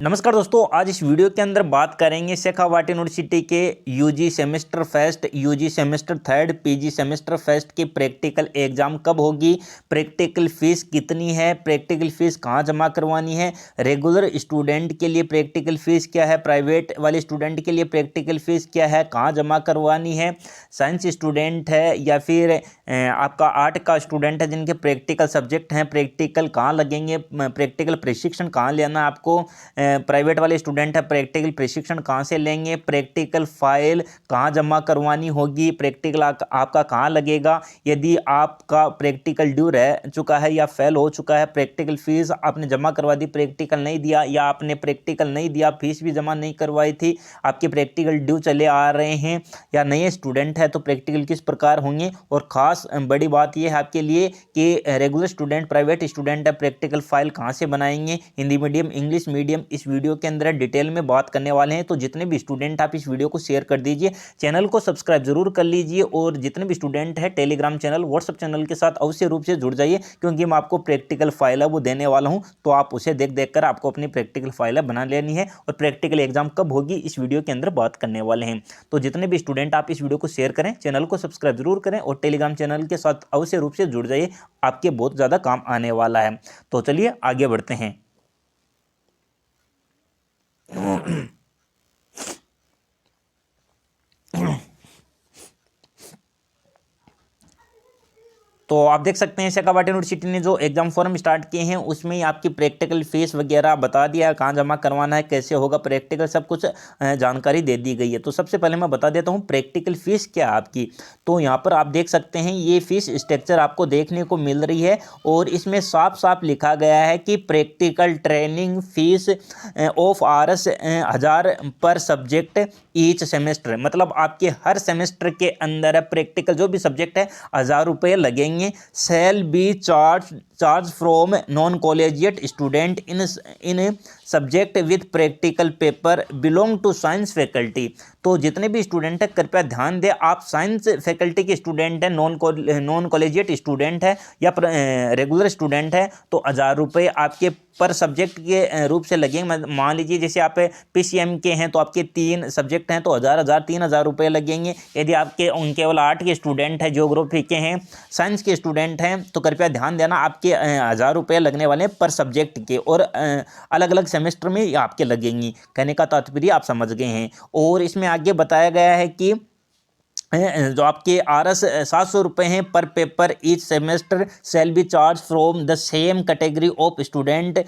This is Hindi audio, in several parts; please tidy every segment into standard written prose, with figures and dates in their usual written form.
नमस्कार दोस्तों, आज इस वीडियो के अंदर बात करेंगे शेखावाटी यूनिवर्सिटी के UG semester first, UG semester third, PG semester first की प्रैक्टिकल एग्जाम कब होगी, प्रैक्टिकल फीस कितनी है, प्रैक्टिकल फीस कहाँ जमा करवानी है, रेगुलर स्टूडेंट के लिए प्रैक्टिकल फीस क्या है, प्राइवेट वाले स्टूडेंट के लिए प्रैक्टिकल फीस क्या है, कहाँ जमा करवानी है, साइंस स्टूडेंट है या फिर आपका आर्ट का स्टूडेंट है जिनके प्रैक्टिकल सब्जेक्ट हैं, प्रैक्टिकल कहाँ लगेंगे, प्रैक्टिकल प्रशिक्षण कहाँ लेना आपको, प्राइवेट वाले स्टूडेंट है प्रैक्टिकल प्रशिक्षण कहाँ से लेंगे, प्रैक्टिकल फाइल कहाँ जमा करवानी होगी, प्रैक्टिकल आपका कहाँ लगेगा, यदि आपका प्रैक्टिकल ड्यू रह चुका है या फेल हो चुका है, प्रैक्टिकल फीस आपने जमा करवा दी, प्रैक्टिकल नहीं दिया या आपने प्रैक्टिकल नहीं दिया, फीस भी जमा नहीं करवाई थी, आपके प्रैक्टिकल ड्यू चले आ रहे हैं या नए स्टूडेंट है तो प्रैक्टिकल किस प्रकार होंगे। और ख़ास बड़ी बात यह है आपके लिए कि रेगुलर स्टूडेंट प्राइवेट स्टूडेंट है प्रैक्टिकल फाइल कहाँ से बनाएंगे, हिंदी मीडियम इंग्लिश मीडियम, इस वीडियो के अंदर डिटेल में बात करने वाले हैं। तो जितने भी स्टूडेंट आप इस वीडियो को शेयर कर दीजिए, चैनल को सब्सक्राइब जरूर कर लीजिए और जितने भी स्टूडेंट हैं टेलीग्राम चैनल व्हाट्सएप चैनल के साथ अवश्य रूप से जुड़ जाइए, क्योंकि मैं आपको प्रैक्टिकल फाइल है वो देने वाला हूं, तो आप उसे देख देख कर आपको अपनी प्रैक्टिकल फाइल है बना लेनी है और प्रैक्टिकल एग्जाम कब होगी इस वीडियो के अंदर बात करने वाले हैं। तो जितने भी स्टूडेंट आप इस वीडियो को शेयर करें, चैनल को सब्सक्राइब जरूर करें और टेलीग्राम चैनल के साथ अवश्य रूप से जुड़ जाइए, आपके बहुत ज़्यादा काम आने वाला है। तो चलिए आगे बढ़ते हैं। तो आप देख सकते हैं शेखावाटी यूनिवर्सिटी ने जो एग्जाम फॉर्म स्टार्ट किए हैं उसमें ही आपकी प्रैक्टिकल फीस वगैरह बता दिया है, कहाँ जमा करवाना है, कैसे होगा प्रैक्टिकल, सब कुछ जानकारी दे दी गई है। तो सबसे पहले मैं बता देता हूँ प्रैक्टिकल फीस क्या है आपकी। तो यहाँ पर आप देख सकते हैं ये फीस स्ट्रक्चर आपको देखने को मिल रही है और इसमें साफ साफ लिखा गया है कि practical training fees of Rs 1000 पर सब्जेक्ट ईच सेमेस्टर, मतलब आपके हर सेमेस्टर के अंदर प्रैक्टिकल जो भी सब्जेक्ट है 1000 रुपये लगेंगे। Shall be charged from non-collegiate student in subject with practical paper belong to science faculty. तो जितने भी स्टूडेंट हैं कृपया ध्यान दें, आप साइंस फैकल्टी के स्टूडेंट हैं, नॉन कॉलेजिएट स्टूडेंट है या रेगुलर स्टूडेंट है, तो 1000 रुपये आपके पर सब्जेक्ट के रूप से लगेंगे। मान लीजिए जैसे आप पीसीएम के हैं तो आपके 3 सब्जेक्ट हैं तो 3000 रुपये लगेंगे। यदि आपके केवल आर्ट के स्टूडेंट हैं, ज्योग्राफी के हैं, साइंस के स्टूडेंट हैं तो कृपया ध्यान देना आपके 1000 रुपये लगने वाले हैं पर सब्जेक्ट के, और अलग अलग सेमेस्टर में आपके लगेंगी। कहने का तात्पर्य आप समझ गए हैं। और इसमें आगे बताया गया है कि जो आपके Rs 700 रुपये हैं पर paper each semester shall be charge from the same category of student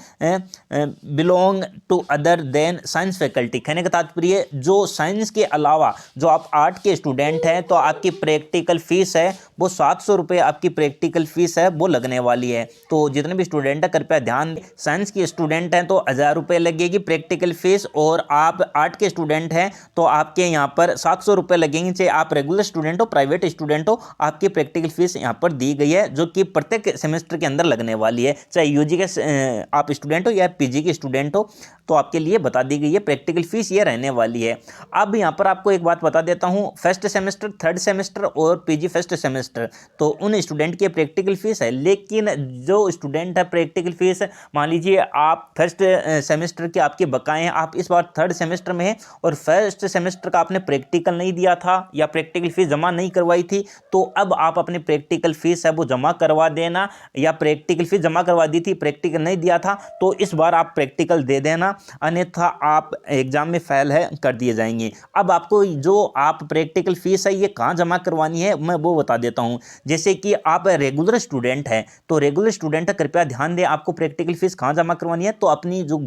belong to other than science faculty. कहने का तात्पर्य जो साइंस के अलावा जो आप आर्ट के स्टूडेंट हैं तो आपकी प्रैक्टिकल फीस है वो 700 रुपये आपकी प्रैक्टिकल फीस है वो लगने वाली है। तो जितने भी स्टूडेंट हैं कृपया ध्यान दें, साइंस के स्टूडेंट हैं तो 1000 रुपये लगेगी प्रैक्टिकल फीस, और आप आर्ट के स्टूडेंट हैं तो आपके यहाँ पर 700 रुपये लगेंगे। चाहे आप रेगुलर स्टूडेंट हो प्राइवेट स्टूडेंट हो, आपकी प्रैक्टिकल फीस यहां पर दी गई है जो कि प्रत्येक सेमेस्टर के अंदर लगने वाली है। चाहे यूजी के आप स्टूडेंट हो या पीजी के स्टूडेंट हो तो आपके लिए बता दी गई है प्रैक्टिकल फीस ये रहने वाली है। अब यहां पर आपको एक बात बता देता हूं, फर्स्ट सेमेस्टर, थर्ड सेमेस्टर और पीजी फर्स्ट सेमेस्टर तो उन स्टूडेंट की प्रैक्टिकल फीस है, लेकिन जो स्टूडेंट है प्रैक्टिकल फीस, मान लीजिए आप फर्स्ट सेमेस्टर के आपके बकाए हैं, आप इस बार थर्ड सेमेस्टर में हैं और फर्स्ट सेमेस्टर का आपने प्रैक्टिकल नहीं दिया था या प्रैक्टिकल फीस जमा नहीं करवाई थी, तो अब आप अपनी प्रैक्टिकल फीस है वो जमा करवा देना, या प्रैक्टिकल फीस जमा करवा दी थी प्रैक्टिकल नहीं दिया था तो इस बार आप प्रैक्टिकल दे देना, अन्यथा आप एग्जाम में फेल है कर दिए जाएंगे। अब आपको जो आप प्रैक्टिकल फीस है ये कहाँ जमा करवानी है मैं वो बता देता हूँ। जैसे कि आप रेगुलर स्टूडेंट है तो रेगुलर स्टूडेंट है कृपया ध्यान दें, आपको प्रैक्टिकल फीस कहाँ जमा करवानी है, तो अपनी जो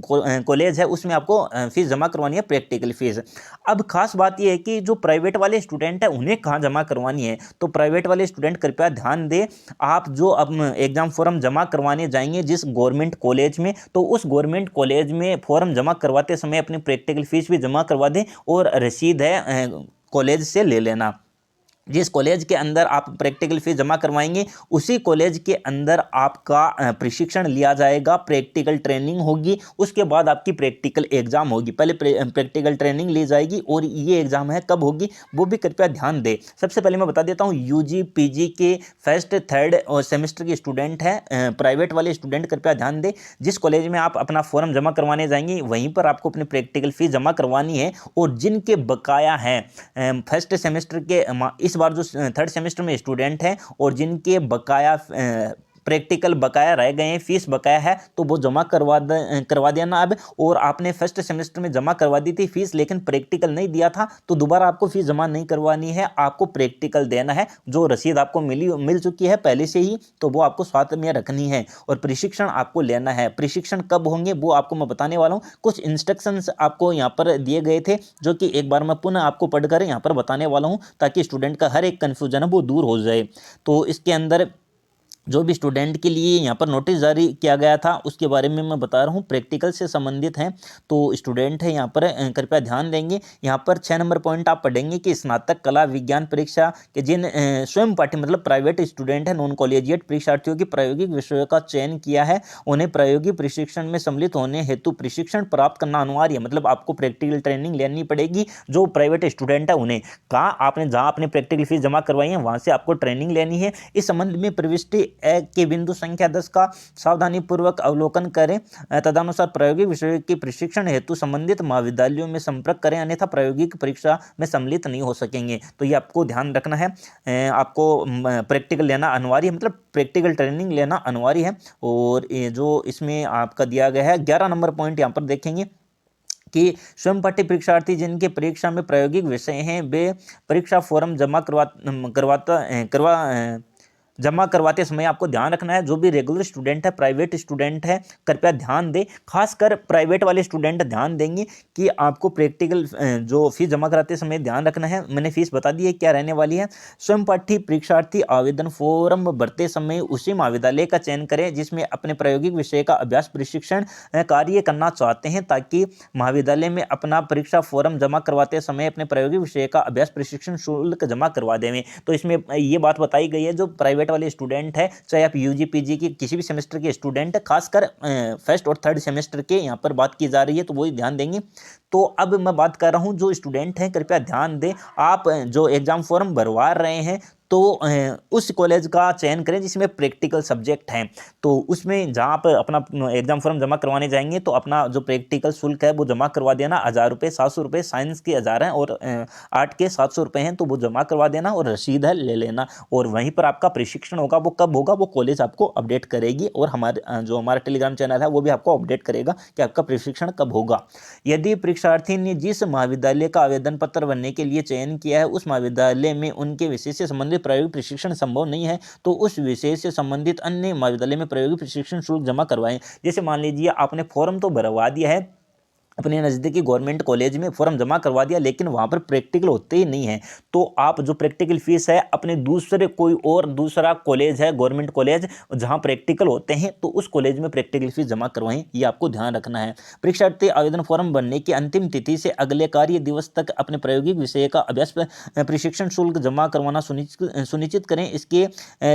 कॉलेज है उसमें आपको फीस जमा करवानी है प्रैक्टिकल फीस। अब खास बात यह है कि जो प्राइवेट वाले स्टूडेंट है उन्हें कहाँ जमा करवानी है, तो प्राइवेट वाले स्टूडेंट कृपया ध्यान दें, आप जो अब एग्जाम फॉर्म जमा करवाने जाएंगे जिस गवर्नमेंट कॉलेज में, तो उस गवर्नमेंट कॉलेज में फॉर्म जमा करवाते समय अपनी प्रैक्टिकल फीस भी जमा करवा दें और रसीद है कॉलेज से ले लेना। जिस कॉलेज के अंदर आप प्रैक्टिकल फीस जमा करवाएंगे उसी कॉलेज के अंदर आपका प्रशिक्षण लिया जाएगा, प्रैक्टिकल ट्रेनिंग होगी, उसके बाद आपकी प्रैक्टिकल एग्जाम होगी। पहले प्रैक्टिकल ट्रेनिंग ली जाएगी और ये एग्जाम है कब होगी वो भी कृपया ध्यान दें। सबसे पहले मैं बता देता हूँ, यूजी पीजी के फर्स्ट थर्ड और सेमेस्टर के स्टूडेंट हैं, प्राइवेट वाले स्टूडेंट कृपया ध्यान दें। जिस कॉलेज में आप अपना फॉर्म जमा करवाने जाएंगे वहीं पर आपको अपनी प्रैक्टिकल फीस जमा करवानी है। और जिनके बकाया हैं फर्स्ट सेमेस्टर के इस बार जो थर्ड सेमेस्टर में स्टूडेंट हैं और जिनके बकाया प्रैक्टिकल बकाया रह गए हैं, फीस बकाया है, तो वो जमा करवा देना अब। और आपने फर्स्ट सेमेस्टर में जमा करवा दी थी फीस लेकिन प्रैक्टिकल नहीं दिया था तो दोबारा आपको फीस जमा नहीं करवानी है, आपको प्रैक्टिकल देना है। जो रसीद आपको मिल चुकी है पहले से ही तो वो आपको साथ में रखनी है। और प्रशिक्षण आपको लेना है। प्रशिक्षण कब होंगे वो आपको मैं बताने वाला हूँ। कुछ इंस्ट्रक्शंस आपको यहाँ पर दिए गए थे जो कि एक बार मैं पुनः आपको पढ़कर यहाँ पर बताने वाला हूँ ताकि स्टूडेंट का हर एक कन्फ्यूजन है वो दूर हो जाए। तो इसके अंदर जो भी स्टूडेंट के लिए यहाँ पर नोटिस जारी किया गया था उसके बारे में मैं बता रहा हूँ, प्रैक्टिकल से संबंधित हैं। तो स्टूडेंट है यहाँ पर कृपया ध्यान देंगे। यहाँ पर 6 नंबर पॉइंट आप पढ़ेंगे कि स्नातक कला विज्ञान परीक्षा के जिन स्वयं पाठी मतलब प्राइवेट स्टूडेंट हैं, नॉन कॉलेजिएट परीक्षार्थियों की प्रायोगिक विषयों का चयन किया है, उन्हें प्रायोगिक प्रशिक्षण में सम्मिलित होने हेतु प्रशिक्षण प्राप्त करना अनिवार्य है। मतलब आपको प्रैक्टिकल ट्रेनिंग लेनी पड़ेगी। जो प्राइवेट स्टूडेंट है उन्हें कहा आपने जहाँ अपनी प्रैक्टिकल फीस जमा करवाई है वहाँ से आपको ट्रेनिंग लेनी है। इस संबंध में प्रविष्टि के बिंदु संख्या 10 का सावधानीपूर्वक अवलोकन करें। तदनुसार प्रायोगिक विषयों के प्रशिक्षण हेतु संबंधित महाविद्यालयों में संपर्क करें, अन्यथा प्रायोगिक परीक्षा में सम्मिलित नहीं हो सकेंगे। तो ये आपको ध्यान रखना है। आपको प्रैक्टिकल लेना अनिवार्य है, मतलब प्रैक्टिकल ट्रेनिंग लेना अनिवार्य है। और ये जो इसमें आपका दिया गया है 11 नंबर पॉइंट यहाँ पर देखेंगे कि स्वयं पाठ्य परीक्षार्थी जिनके परीक्षा में प्रायोगिक विषय हैं वे परीक्षा फॉर्म जमा करवाते समय आपको ध्यान रखना है। जो भी रेगुलर स्टूडेंट है, प्राइवेट स्टूडेंट है, कृपया ध्यान दें। खासकर प्राइवेट वाले स्टूडेंट ध्यान देंगे कि आपको प्रैक्टिकल जो फीस जमा कराते समय ध्यान रखना है। मैंने फीस बता दी है क्या रहने वाली है। स्वयं पाठी परीक्षार्थी आवेदन फॉर्म भरते समय उसी महाविद्यालय का चयन करें जिसमें अपने प्रायोगिक विषय का अभ्यास प्रशिक्षण कार्य करना चाहते हैं, ताकि महाविद्यालय में अपना परीक्षा फॉर्म जमा करवाते समय अपने प्रायोगिक विषय का अभ्यास प्रशिक्षण शुल्क जमा करवा दें। तो इसमें ये बात बताई गई है, जो प्राइवेट वाले स्टूडेंट है, चाहे आप यूजी पीजी की किसी भी सेमेस्टर के स्टूडेंट है, खासकर फर्स्ट और थर्ड सेमेस्टर के यहाँ पर बात की जा रही है तो वही ध्यान देंगे। तो अब मैं बात कर रहा हूँ जो स्टूडेंट हैं कृपया ध्यान दें। आप जो एग्जाम फॉर्म भरवा रहे हैं तो उस कॉलेज का चयन करें जिसमें प्रैक्टिकल सब्जेक्ट हैं। तो उसमें जहाँ आप अपना एग्जाम फॉर्म जमा करवाने जाएंगे तो अपना जो प्रैक्टिकल शुल्क है वो जमा करवा देना। 1000 रुपये, 700 रुपये, साइंस के 1000 हैं और आर्ट के 700 रुपये हैं, तो वो जमा करवा देना और रसीद है ले लेना। और वहीं पर आपका प्रशिक्षण होगा, वो कब होगा वो कॉलेज आपको अपडेट करेगी और हमारा टेलीग्राम चैनल है वो भी आपको अपडेट करेगा कि आपका प्रशिक्षण कब होगा। यदि परीक्षार्थी ने जिस महाविद्यालय का आवेदन पत्र भरने के लिए चयन किया है उस महाविद्यालय में उनके विषय से संबंधित प्रायोगिक प्रशिक्षण संभव नहीं है तो उस विषय से संबंधित अन्य महाविद्यालय में प्रायोगिक प्रशिक्षण शुल्क जमा करवाएं। जैसे मान लीजिए आपने फॉर्म तो भरवा दिया है अपने नज़दीकी गवर्नमेंट कॉलेज में, फॉर्म जमा करवा दिया, लेकिन वहाँ पर प्रैक्टिकल होते ही नहीं है, तो आप जो प्रैक्टिकल फीस है अपने दूसरा कॉलेज है गवर्नमेंट कॉलेज जहाँ प्रैक्टिकल होते हैं तो उस कॉलेज में प्रैक्टिकल फीस जमा करवाएं। ये आपको ध्यान रखना है। परीक्षार्थी आवेदन फॉर्म भरने की अंतिम तिथि से अगले कार्य दिवस तक अपने प्रायोगिक विषय का अभ्यास प्रशिक्षण शुल्क जमा करवाना सुनिश्चित करें। इसके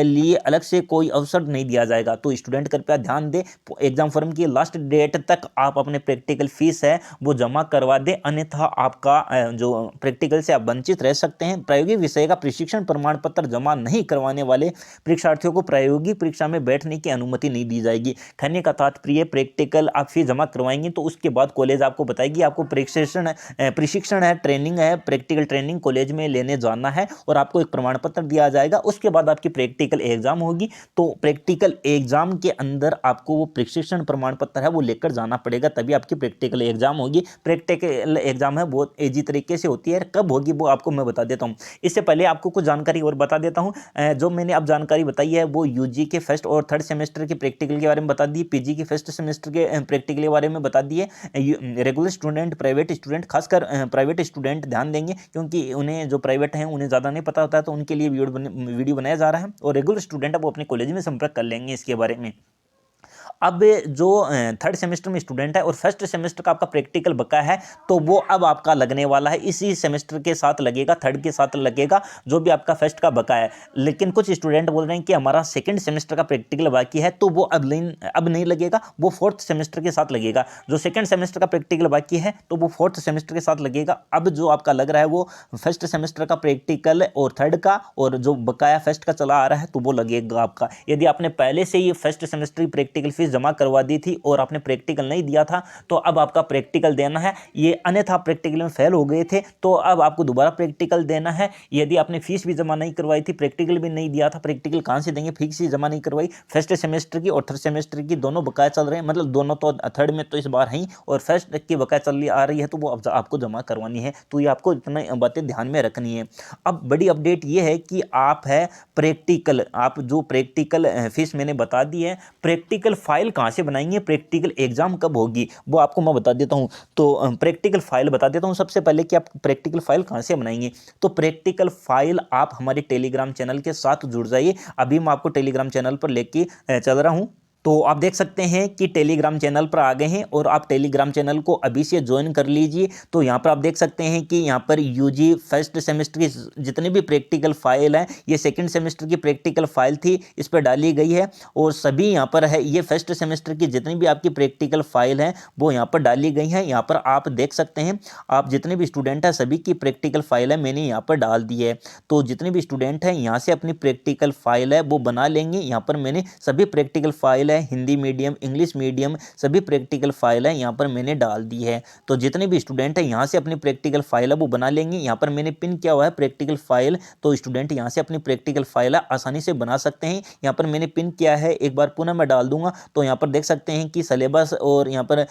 लिए अलग से कोई अवसर नहीं दिया जाएगा। तो स्टूडेंट कृपया ध्यान दें, एग्जाम फॉर्म की लास्ट डेट तक आप अपने प्रैक्टिकल फीस वो जमा करवा दें, अन्यथा आपका जो प्रैक्टिकल से आप वंचित रह सकते हैं। प्रायोगिक विषय का प्रशिक्षण प्रमाण पत्र जमा नहीं करवाने वाले परीक्षार्थियों को प्रायोगिक परीक्षा में बैठने की अनुमति नहीं दी जाएगी। कहने का तात्पर्य प्रैक्टिकल आप फीस जमा करवाएंगे तो उसके बाद कॉलेज आपको बताएगी आपको प्रशिक्षण है, ट्रेनिंग है, प्रैक्टिकल ट्रेनिंग कॉलेज में लेने जाना है और आपको एक प्रमाण पत्र दिया जाएगा। उसके बाद आपकी प्रैक्टिकल एग्जाम होगी। तो प्रैक्टिकल एग्जाम के अंदर आपको वो प्रशिक्षण प्रमाण पत्र है वो लेकर जाना पड़ेगा, तभी आपकी प्रैक्टिकल एग्जाम होगी। प्रैक्टिकल एग्जाम है बहुत इजी तरीके से होती है, कब होगी वो आपको मैं बता देता हूँ। इससे पहले आपको कुछ जानकारी और बता देता हूँ। जो मैंने अब जानकारी बताई है वो यूजी के फर्स्ट और थर्ड सेमेस्टर के प्रैक्टिकल के बारे में बता दी, पीजी के फर्स्ट सेमेस्टर के प्रैक्टिकल के बारे में बता दिए। रेगुलर स्टूडेंट, प्राइवेट स्टूडेंट, खासकर प्राइवेट स्टूडेंट ध्यान देंगे क्योंकि उन्हें जो प्राइवेट हैं उन्हें ज़्यादा नहीं पता होता है, तो उनके लिए वीडियो बनाया जा रहा है। और रेगुलर स्टूडेंट है वो अपने कॉलेज में संपर्क कर लेंगे इसके बारे में। अब जो थर्ड सेमेस्टर में स्टूडेंट है और फर्स्ट सेमेस्टर का आपका प्रैक्टिकल बकाया है तो वो अब आपका लगने वाला है, इसी सेमेस्टर के साथ लगेगा, थर्ड के साथ लगेगा जो भी आपका फर्स्ट का बकाया है। लेकिन कुछ स्टूडेंट बोल रहे हैं कि हमारा सेकंड सेमेस्टर का प्रैक्टिकल बाकी है तो वो अब नहीं लगेगा, वो फोर्थ सेमेस्टर के साथ लगेगा। जो सेकंड सेमेस्टर का प्रैक्टिकल बाकी है तो वो फोर्थ सेमेस्टर के साथ लगेगा। अब जो आपका लग रहा है वो फर्स्ट सेमेस्टर का प्रैक्टिकल और थर्ड का, और जो बकाया फर्स्ट का चला आ रहा है तो वो लगेगा आपका। यदि आपने पहले से ही फर्स्ट सेमेस्टर की प्रैक्टिकल फीस जमा करवा दी थी और आपने प्रैक्टिकल नहीं दिया था तो अब आपका प्रैक्टिकल देना है। ये अन्यथा प्रैक्टिकल में फेल हो गए थे तो अब आपको दोबारा प्रैक्टिकल देना है। यदि आपने फीस भी जमा नहीं करवाई थी, प्रैक्टिकल भी नहीं दिया था, प्रैक्टिकल कहां से देंगे, फीस ही जमा नहीं करवाई। फर्स्ट सेमेस्टर की और थर्ड सेमेस्टर की दोनों बकाया चल रहे हैं, मतलब दोनों तो थर्ड में तो इस बार है और फर्स्ट की बकाया चल आ रही है तो वो अब आपको जमा करवानी है। तो ये आपको इतना बातें ध्यान में रखनी है। अब बड़ी अपडेट ये है कि आप है प्रैक्टिकल, आप जो प्रैक्टिकल फीस मैंने बता दी है, प्रैक्टिकल फाइल कहाँ से बनाएंगे, प्रैक्टिकल एग्जाम कब होगी वो आपको मैं बता देता हूँ। तो प्रैक्टिकल फाइल बता देता हूँ सबसे पहले कि आप प्रैक्टिकल फाइल कहाँ से बनाएंगे। तो प्रैक्टिकल फाइल आप हमारे टेलीग्राम चैनल के साथ जुड़ जाइए। अभी मैं आपको टेलीग्राम चैनल पर लेके चल रहा हूँ। तो आप देख सकते हैं कि टेलीग्राम चैनल पर आ गए हैं और आप टेलीग्राम चैनल को अभी से ज्वाइन कर लीजिए। तो यहाँ पर आप देख सकते हैं कि यहाँ पर यूजी फर्स्ट सेमेस्टर की जितनी भी प्रैक्टिकल फाइल है, ये सेकंड सेमेस्टर की प्रैक्टिकल फाइल थी, इस पर डाली गई है और सभी यहाँ पर है। ये फर्स्ट सेमेस्टर की जितनी भी आपकी प्रैक्टिकल फाइल है वो यहाँ पर डाली गई है। यहाँ पर आप देख सकते हैं, आप जितने भी स्टूडेंट हैं सभी की प्रैक्टिकल फाइल है मैंने यहाँ पर डाल दी है। तो जितने भी स्टूडेंट हैं यहाँ से अपनी प्रैक्टिकल फाइल है वो बना लेंगे। यहाँ पर मैंने सभी प्रैक्टिकल फाइल है, हिंदी मीडियम, इंग्लिश मीडियम, सभी प्रैक्टिकल फाइल है यहाँ पर मैंने डाल दी है। तो जितने भी स्टूडेंट है यहाँ से अपनी प्रैक्टिकल फाइल है वो बना लेंगे। यहाँ पर मैंने पिन किया हुआ है प्रैक्टिकल फाइल, तो स्टूडेंट यहाँ से अपनी प्रैक्टिकल फाइल है आसानी से बना सकते हैं। यहाँ पर मैंने पिन किया है, एक बार पुनः मैं डाल दूंगा। तो यहाँ पर देख सकते हैं कि सिलेबस और यहाँ पर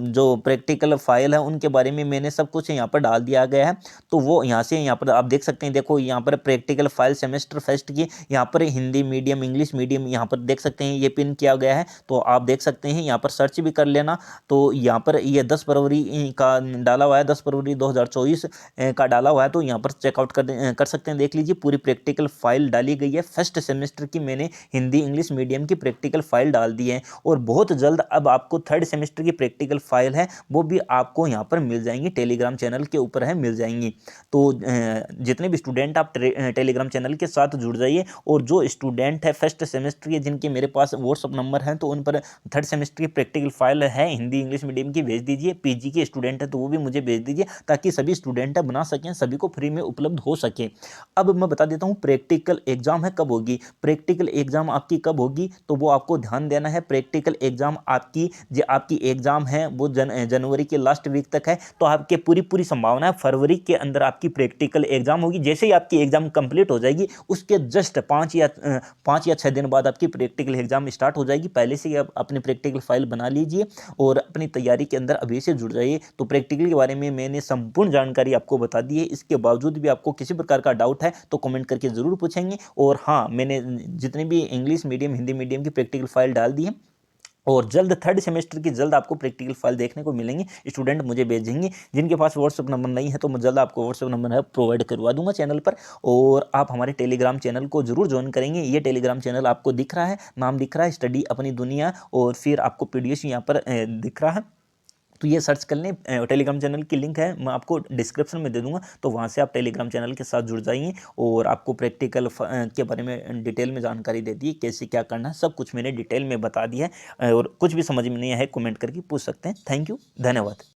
जो प्रैक्टिकल फाइल है उनके बारे में मैंने सब कुछ यहाँ पर डाल दिया गया है। तो वो यहाँ से यहाँ पर आप देख सकते हैं, देखो यहाँ पर प्रैक्टिकल फाइल सेमेस्टर फर्स्ट की, यहाँ पर हिंदी मीडियम, इंग्लिश मीडियम, यहाँ पर देख सकते हैं ये पिन किया गया है। तो आप देख सकते हैं, यहाँ पर सर्च भी कर लेना। तो यहाँ पर ये 10 फरवरी का डाला हुआ है, 10 फरवरी 2024 का डाला हुआ है। तो यहाँ पर चेकआउट कर सकते हैं, देख लीजिए पूरी प्रैक्टिकल फाइल डाली गई है। फर्स्ट सेमेस्टर की मैंने हिंदी इंग्लिश मीडियम की प्रैक्टिकल फाइल डाल दी है और बहुत जल्द अब आपको थर्ड सेमेस्टर की प्रैक्टिकल फाइल है वो भी आपको यहाँ पर मिल जाएंगी, टेलीग्राम चैनल के ऊपर है, मिल जाएंगी। तो जितने भी स्टूडेंट आप टेलीग्राम चैनल के साथ जुड़ जाइए। और जो स्टूडेंट है फर्स्ट सेमेस्टर के जिनके मेरे पास व्हाट्सअप नंबर है तो उन पर थर्ड सेमेस्टर की प्रैक्टिकल फाइल है हिंदी इंग्लिश मीडियम की भेज दीजिए। पीजी के स्टूडेंट है तो वो भी मुझे भेज दीजिए ताकि सभी स्टूडेंट है बना सकें, सभी को फ्री में उपलब्ध हो सके। अब मैं बता देता हूँ प्रैक्टिकल एग्जाम है कब होगी। प्रैक्टिकल एग्जाम आपकी कब होगी तो वो आपको ध्यान देना है। प्रैक्टिकल एग्जाम आपकी जो आपकी एग्जाम है वो जनवरी के लास्ट वीक तक है। तो आपके पूरी संभावना है फरवरी के अंदर आपकी प्रैक्टिकल एग्जाम होगी। जैसे ही आपकी एग्जाम कंप्लीट हो जाएगी उसके जस्ट 5 या 6 दिन बाद आपकी प्रैक्टिकल एग्जाम स्टार्ट हो जाएगी। पहले से ही आप अपनी प्रैक्टिकल फाइल बना लीजिए और अपनी तैयारी के अंदर अभी से जुड़ जाइए। तो प्रैक्टिकल के बारे में मैंने संपूर्ण जानकारी आपको बता दी है। इसके बावजूद भी आपको किसी प्रकार का डाउट है तो कमेंट करके जरूर पूछेंगे। और हाँ, मैंने जितने भी इंग्लिश मीडियम हिंदी मीडियम की प्रैक्टिकल फाइल डाल दी है और जल्द थर्ड सेमेस्टर की जल्द आपको प्रैक्टिकल फाइल देखने को मिलेंगी। स्टूडेंट मुझे भेजेंगे, जिनके पास व्हाट्सएप नंबर नहीं है तो मैं जल्द आपको व्हाट्सएप नंबर है प्रोवाइड करवा दूंगा चैनल पर। और आप हमारे टेलीग्राम चैनल को जरूर ज्वाइन करेंगे। ये टेलीग्राम चैनल आपको दिख रहा है, नाम दिख रहा है स्टडी अपनी दुनिया, और फिर आपको पीडीएफ यहाँ पर दिख रहा है। तो ये सर्च कर लें, टेलीग्राम चैनल की लिंक है मैं आपको डिस्क्रिप्शन में दे दूंगा। तो वहाँ से आप टेलीग्राम चैनल के साथ जुड़ जाइए और आपको प्रैक्टिकल के बारे में डिटेल में जानकारी दे दी, कैसे क्या करना है सब कुछ मैंने डिटेल में बता दिया है। और कुछ भी समझ में नहीं आए कमेंट करके पूछ सकते हैं। थैंक यू, धन्यवाद।